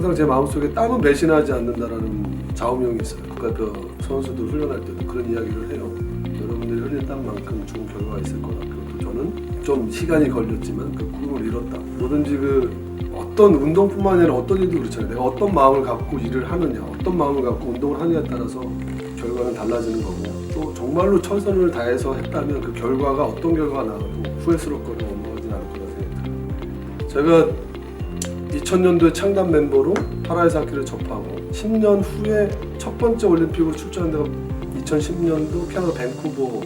항상 제 마음속에 땀은 배신하지 않는다라는 좌우명이 있어요. 국가대표 선수들 훈련할 때도 그런 이야기를 해요. 여러분들이 흘린 땀만큼 좋은 결과가 있을 거다. 그리고 저는 좀 시간이 걸렸지만 그 꿈을 이뤘다. 뭐든지 어떤 운동뿐만 아니라 어떤 일도 그렇잖아요. 내가 어떤 마음을 갖고 일을 하느냐, 어떤 마음을 갖고 운동을 하느냐에 따라서 결과는 달라지는 거고, 또 정말로 최선을 다해서 했다면 그 결과가 어떤 결과가 나와도 후회스럽거나 원망하진 않을 거라 생각해요. 제가 2000년도에 창단 멤버로 파라이사키를 접하고 10년 후에 첫 번째 올림픽으로 출전한 데가 2010년도 캐나다 밴쿠버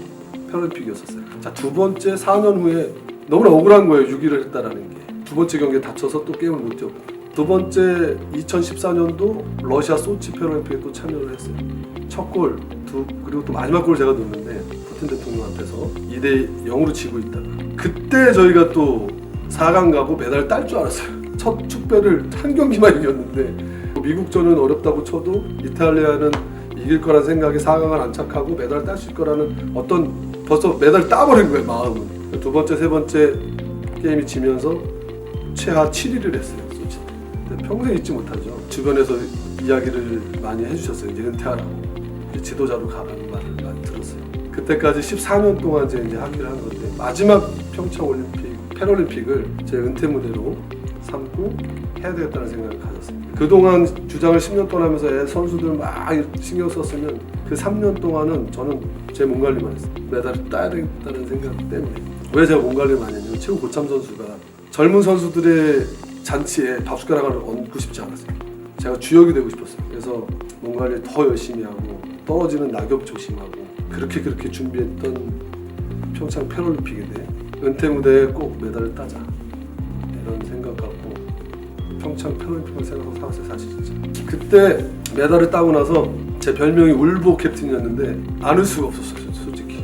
패럴림픽이었었어요. 자, 두 번째 4년 후에 너무나 억울한 거예요. 6위를 했다라는 게. 두 번째 경기에 다쳐서 또 게임을 못 뛰었고, 두 번째 2014년도 러시아 소치 패럴림픽에 또 참여를 했어요. 첫 골, 그리고 또 마지막 골을 제가 넣었는데 푸틴 대통령 앞에서 2대0으로 지고 있다가 그때 저희가 또 4강 가고 메달을 딸 줄 알았어요. 첫 축배를 한 경기만 이겼는데 미국전은 어렵다고 쳐도 이탈리아는 이길 거란 생각에 4강을 안착하고 메달을 딸 수 있을 거라는 어떤 벌써 메달을 따버린 거예요, 마음은. 두 번째, 세 번째 게임이 지면서 최하 7위를 했어요, 소치. 평생 잊지 못하죠. 주변에서 이야기를 많이 해주셨어요. 이제 은퇴하라고, 이제 지도자로 가라는 말을 많이 들었어요. 그때까지 14년 동안 이제 하기를 한 건데 마지막 평창 올림픽, 패럴림픽을 제 은퇴 무대로 삼고 해야 되겠다는 생각을 가졌어요. 그동안 주장을 10년 동안 하면서 선수들 막 신경 썼으면 그 3년 동안은 저는 제 몸 관리만 했어요. 메달을 따야 되겠다는 생각 때문에. 왜 제가 몸 관리를 많이 했냐면 최고 고참 선수가 젊은 선수들의 잔치에 밥숟가락을 얹고 싶지 않았어요. 제가 주역이 되고 싶었어요. 그래서 몸 관리를 더 열심히 하고 떨어지는 낙엽 조심하고 그렇게 준비했던 평창 패럴림픽인데 은퇴 무대에 꼭 메달을 따자 이런 생각 갖고 평창 패럴림픽을 생각하고 살았어요, 사실 진짜. 그때 메달을 따고 나서 제 별명이 울보 캡틴이었는데 안 울 수가 없었어요, 솔직히.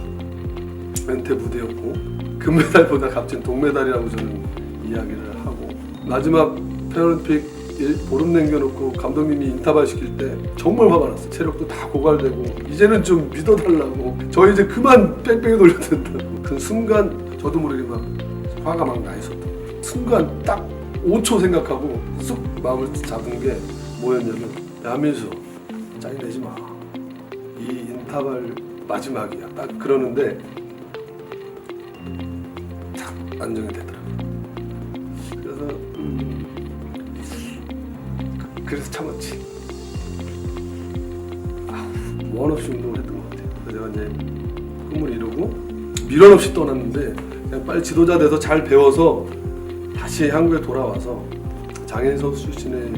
은퇴 무대였고 금메달보다 값진 동메달이라고 저는 이야기를 하고, 마지막 패럴림픽 보름 남겨놓고 감독님이 인터뷰 시킬 때 정말 화가 났어요. 체력도 다 고갈되고 이제는 좀 믿어달라고, 저 이제 그만 뺑뺑이 돌려야 된다고. 그 순간 저도 모르게 막 화가 막 나 있었던 순간 딱 5초 생각하고 쑥 마음을 잡은 게 뭐였냐면, 야 민수 짜증 내지 마, 이 인터벌 마지막이야, 딱 그러는데 딱 안정이 되더라고요. 그래서 참았지. 원 없이 운동을 했던 것 같아요. 그래서 제가 이제 꿈을 이루고 미련 없이 떠났는데 그냥 빨리 지도자 돼서 잘 배워서 다시 한국에 돌아와서 장애인 선수 출신의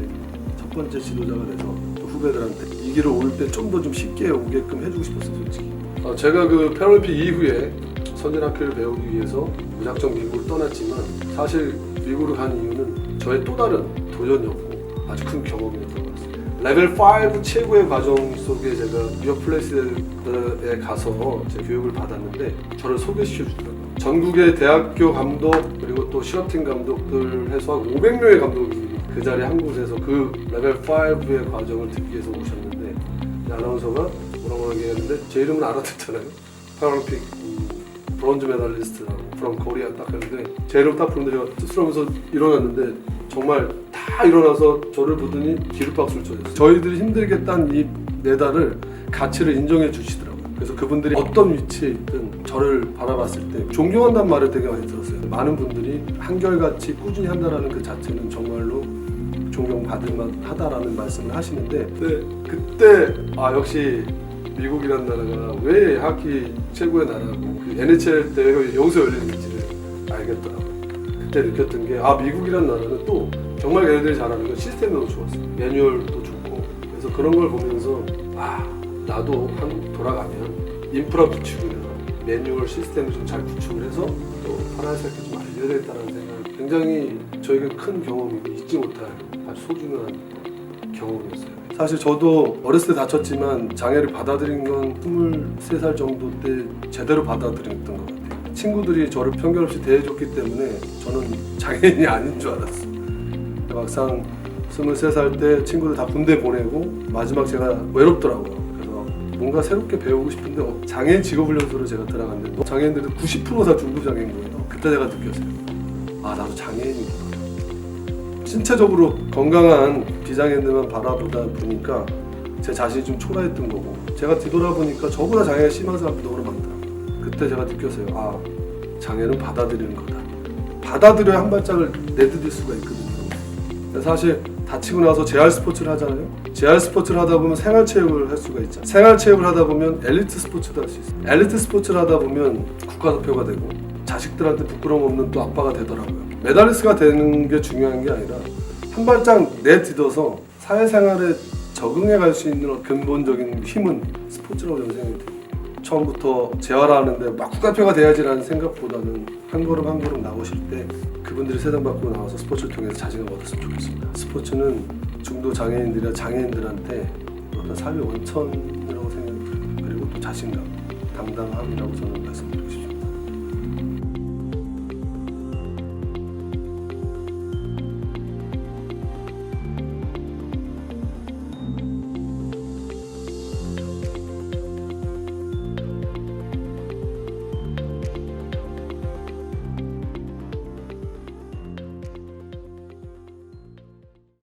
첫 번째 지도자가 돼서 또 후배들한테 이 길을 올 때 좀 더 좀 쉽게 오게끔 해주고 싶었어요, 솔직히. 제가 그 패럴림픽 이후에 선진학교를 배우기 위해서 무작정 미국을 떠났지만 사실 미국으로 간 이유는 저의 또 다른 도전이었고 아주 큰 경험이었던 것 같습니다. 레벨 5 최고의 과정 속에 제가 뉴욕 플레이스에 가서 제 교육을 받았는데 저를 소개시켜 주더라고요. 전국의 대학교 감독 그리고 또 실업팀 감독들 해서 한 500명의 감독이 그 자리에 한 곳에서 그 레벨 5의 과정을 듣기 위해서 오셨는데, 아나운서가 뭐라고 얘기했는데 제 이름은 알아듣잖아요. 패럴림픽 브론즈 메달리스트라고 from Korea 딱 했는데 제 이름 딱 부르는데 제가 씁쓸하면서 일어났는데 정말 다 일어나서 저를 보더니 기립박수를 쳐줬어요. 저희들이 힘들게 딴 이 메달을 가치를 인정해 주시더라고요. 그래서 그분들이 어떤 위치에 있든 저를 바라봤을 때 존경한다는 말을 되게 많이 들었어요. 많은 분들이 한결같이 꾸준히 한다라는 그 자체는 정말로 존경받을 만하다라는 말씀을 하시는데, 그때 역시 미국이라는 나라가 왜 하키 최고의 나라고 그 NHL 대회가 여기서 열리는지를 알겠더라고요. 그때 느꼈던 게 미국이라는 나라는 또 정말 얘네들이 잘하는 건 시스템이 너무 좋았어요. 매뉴얼도 좋고. 그래서 그런 걸 보면서 나도 한국 돌아가면 인프라 구축이나 매뉴얼 시스템을 좀 잘 구축을 해서 또 파라이사키 좀 알려야 되겠다는 생각이 굉장히 저에게 큰 경험이고 잊지 못할 아주 소중한 경험이었어요. 사실 저도 어렸을 때 다쳤지만 장애를 받아들인 건 23살 정도 때 제대로 받아들였던 것 같아요. 친구들이 저를 편견 없이 대해줬기 때문에 저는 장애인이 아닌 줄 알았어요. 막상 23살 때 친구들 다 군대 보내고 마지막 제가 외롭더라고요. 그래서 뭔가 새롭게 배우고 싶은데 장애인 직업훈련소로 제가 들어갔는데 장애인들은 90% 다 중度장애인 거예요. 그때 제가 느꼈어요. 나도 장애인이구나. 신체적으로 건강한 비장애인들만 바라보다 보니까 제 자신이 좀 초라했던 거고, 제가 뒤돌아보니까 저보다 장애가 심한 사람도 너무 많다. 그때 제가 느꼈어요. 아, 장애는 받아들이는 거다. 받아들여야 한 발짝을 내디딜 수가 있거든요. 사실 다치고 나서 재활 스포츠를 하잖아요. 재활 스포츠를 하다 보면 생활체육을 할 수가 있죠. 생활체육을 하다 보면 엘리트 스포츠도 할 수 있어요. 엘리트 스포츠를 하다 보면 국가대표가 되고 자식들한테 부끄러움 없는 또 아빠가 되더라고요. 메달리스트가 되는 게 중요한 게 아니라 한 발짝 내딛어서 사회생활에 적응해 갈 수 있는 근본적인 힘은 스포츠라고 저는 생각이 들어요. 처음부터 재활하는데 막 국가대표가 돼야지라는 생각보다는 한 걸음 한 걸음 나오실 때 그분들이 세상 밖으로 나와서 스포츠를 통해서 자신감을 얻었으면 좋겠습니다. 스포츠는 중도 장애인들이나 장애인들한테 어떤 삶의 원천이라고 생각해요. 그리고 또 자신감, 당당함이라고 저는 말씀드리고 싶습니다.